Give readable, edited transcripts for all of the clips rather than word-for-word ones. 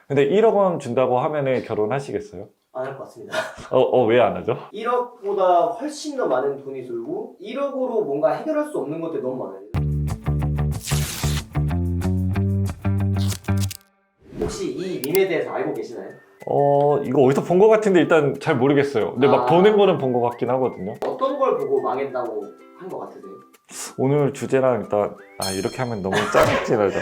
근데 1억 원 준다고 하면은 결혼하시겠어요? 안 할 것 같습니다. 왜 안 하죠? 1억보다 훨씬 더 많은 돈이 들고 1억으로 뭔가 해결할 수 없는 것들이 너무 많아요. 혹시 이 밈에 대해서 알고 계시나요? 이거 어디서 본 것 같은데 일단 잘 모르겠어요. 근데 막 보는 거는 본 것 같긴 하거든요. 어떤 걸 보고 망했다고 한 것 같으세요? 오늘 주제랑 일단 이렇게 하면 너무 짜증나죠.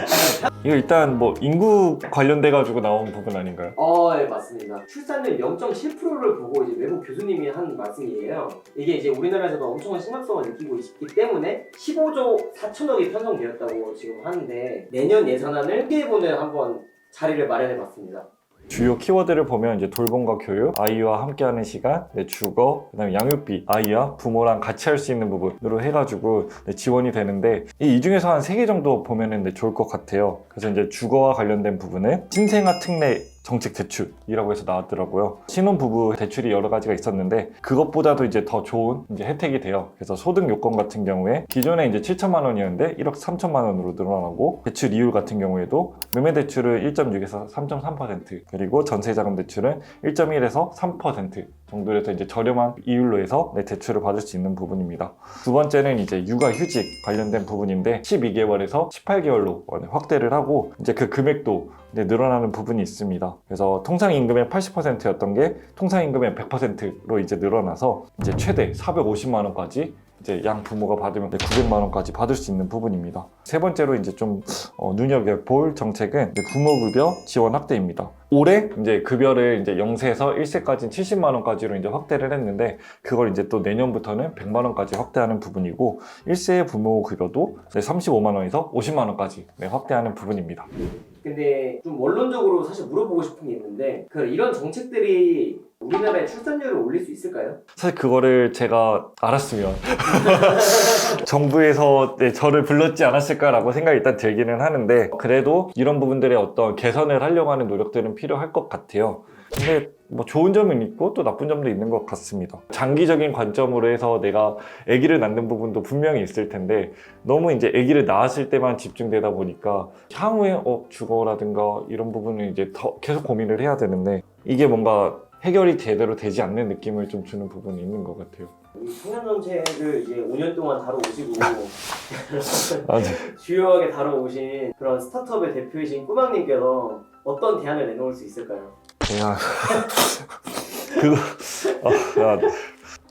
이거 일단 뭐 인구 관련돼 가지고 나온 부분 아닌가요? 네, 맞습니다. 출산율 0.7%를 보고 이제 외국 교수님이 한 말씀이에요. 이게 이제 우리나라에서도 엄청난 심각성을 느끼고 있기 때문에 15조 4천억이 편성되었다고 지금 하는데 내년 예산안을 피해보는 한번 자리를 마련해봤습니다. 주요 키워드를 보면 이제 돌봄과 교육, 아이와 함께하는 시간, 주거, 그다음에 양육비, 아이와 부모랑 같이 할 수 있는 부분으로 해가지고 지원이 되는데 이 중에서 한 3개 정도 보면은 좋을 것 같아요. 그래서 이제 주거와 관련된 부분은 신생아 특례 정책 대출이라고 해서 나왔더라고요. 신혼부부 대출이 여러 가지가 있었는데 그것보다도 이제 더 좋은 이제 혜택이 돼요. 그래서 소득 요건 같은 경우에 기존에 이제 7천만 원이었는데 1억 3천만 원으로 늘어나고 대출 이율 같은 경우에도 매매 대출은 1.6에서 3.3% 그리고 전세자금 대출은 1.1에서 3% 정도로 해서 이제 저렴한 이율로 해서 대출을 받을 수 있는 부분입니다. 두 번째는 이제 육아휴직 관련된 부분인데 12개월에서 18개월로 확대를 하고 이제 그 금액도 늘어나는 부분이 있습니다. 그래서 통상임금의 80%였던 게 통상임금의 100%로 이제 늘어나서 이제 최대 450만 원까지 이제 양 부모가 받으면 900만 원까지 받을 수 있는 부분입니다. 세 번째로 이제 좀 눈여겨볼 정책은 부모급여 지원 확대입니다. 올해 이제 급여를 이제 0세에서 1세까지는 70만 원까지로 이제 확대를 했는데 그걸 이제 또 내년부터는 100만 원까지 확대하는 부분이고 1세 부모급여도 35만 원에서 50만 원까지 확대하는 부분입니다. 근데 좀 원론적으로 사실 물어보고 싶은 게 있는데 이런 정책들이 우리나라의 출산율을 올릴 수 있을까요? 사실 그거를 제가 알았으면 정부에서 저를 불렀지 않았을까라고 생각이 일단 들기는 하는데 그래도 이런 부분들의 어떤 개선을 하려고 하는 노력들은 필요할 것 같아요. 근데 뭐 좋은 점은 있고 또 나쁜 점도 있는 것 같습니다. 장기적인 관점으로 해서 내가 아기를 낳는 부분도 분명히 있을 텐데 너무 이제 아기를 낳았을 때만 집중되다 보니까 향후에 주거라든가 이런 부분을 이제 더 계속 고민을 해야 되는데 이게 뭔가 해결이 제대로 되지 않는 느낌을 좀 주는 부분이 있는 것 같아요. 이 청년 정책을 이제 5년 동안 다뤄오시고 네. 주요하게 다뤄오신 그런 스타트업의 대표이신 꾸망님께서 어떤 대안을 내놓을 수 있을까요?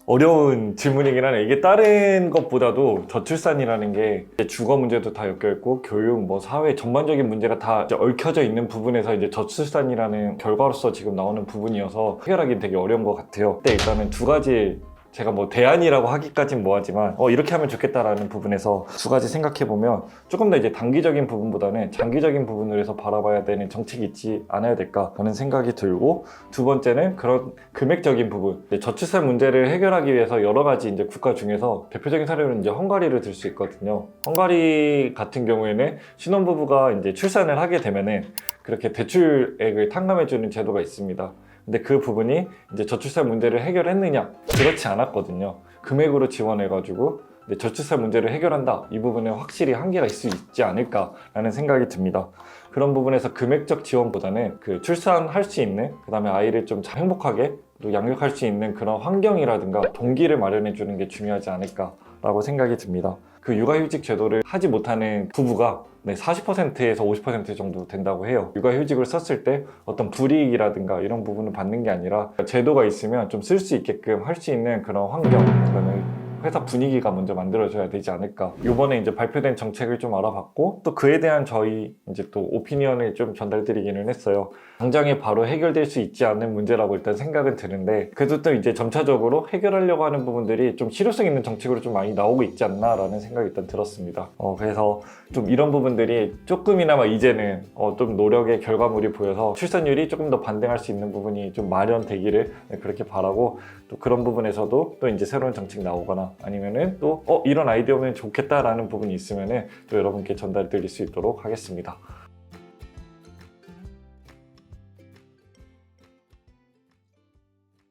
어려운 질문이긴 하네. 이게 다른 것보다도 저출산이라는 게 주거 문제도 다 엮여있고 교육, 뭐 사회 전반적인 문제가 다 이제 얽혀져 있는 부분에서 이제 저출산이라는 결과로서 지금 나오는 부분이어서 해결하기 되게 어려운 것 같아요. 근데 일단은 두 가지 제가 뭐 대안이라고 하기까진 뭐하지만 이렇게 하면 좋겠다라는 부분에서 두 가지 생각해보면 조금 더 이제 단기적인 부분보다는 장기적인 부분을 해서 바라봐야 되는 정책이 있지 않아야 될까라는 생각이 들고 두 번째는 그런 금액적인 부분 저출산 문제를 해결하기 위해서 여러 가지 이제 국가 중에서 대표적인 사례로는 이제 헝가리를 들 수 있거든요. 헝가리 같은 경우에는 신혼부부가 이제 출산을 하게 되면은 그렇게 대출액을 탕감해주는 제도가 있습니다. 근데 그 부분이 이제 저출산 문제를 해결했느냐? 그렇지 않았거든요. 금액으로 지원해가지고 저출산 문제를 해결한다. 이 부분에 확실히 한계가 있을 수 있지 않을까라는 생각이 듭니다. 그런 부분에서 금액적 지원보다는 그 출산할 수 있는, 그 다음에 아이를 좀 행복하게 또 양육할 수 있는 그런 환경이라든가 동기를 마련해 주는 게 중요하지 않을까라고 생각이 듭니다. 그 육아휴직 제도를 하지 못하는 부부가 40%에서 50% 정도 된다고 해요. 육아휴직을 썼을 때 어떤 불이익이라든가 이런 부분을 받는 게 아니라 제도가 있으면 좀 쓸 수 있게끔 할 수 있는 그런 환경, 그다음에 회사 분위기가 먼저 만들어져야 되지 않을까. 이번에 이제 발표된 정책을 좀 알아봤고 또 그에 대한 저희 이제 또 오피니언을 좀 전달드리기는 했어요. 당장에 바로 해결될 수 있지 않는 문제라고 일단 생각은 드는데 그래도 또 이제 점차적으로 해결하려고 하는 부분들이 좀 실효성 있는 정책으로 좀 많이 나오고 있지 않나라는 생각이 일단 들었습니다. 그래서 좀 이런 부분들이 조금이나마 이제는 좀 노력의 결과물이 보여서 출산율이 조금 더 반등할 수 있는 부분이 좀 마련되기를 그렇게 바라고 또 그런 부분에서도 또 이제 새로운 정책 나오거나 아니면은 또 이런 아이디어면 좋겠다라는 부분이 있으면은 또 여러분께 전달드릴 수 있도록 하겠습니다.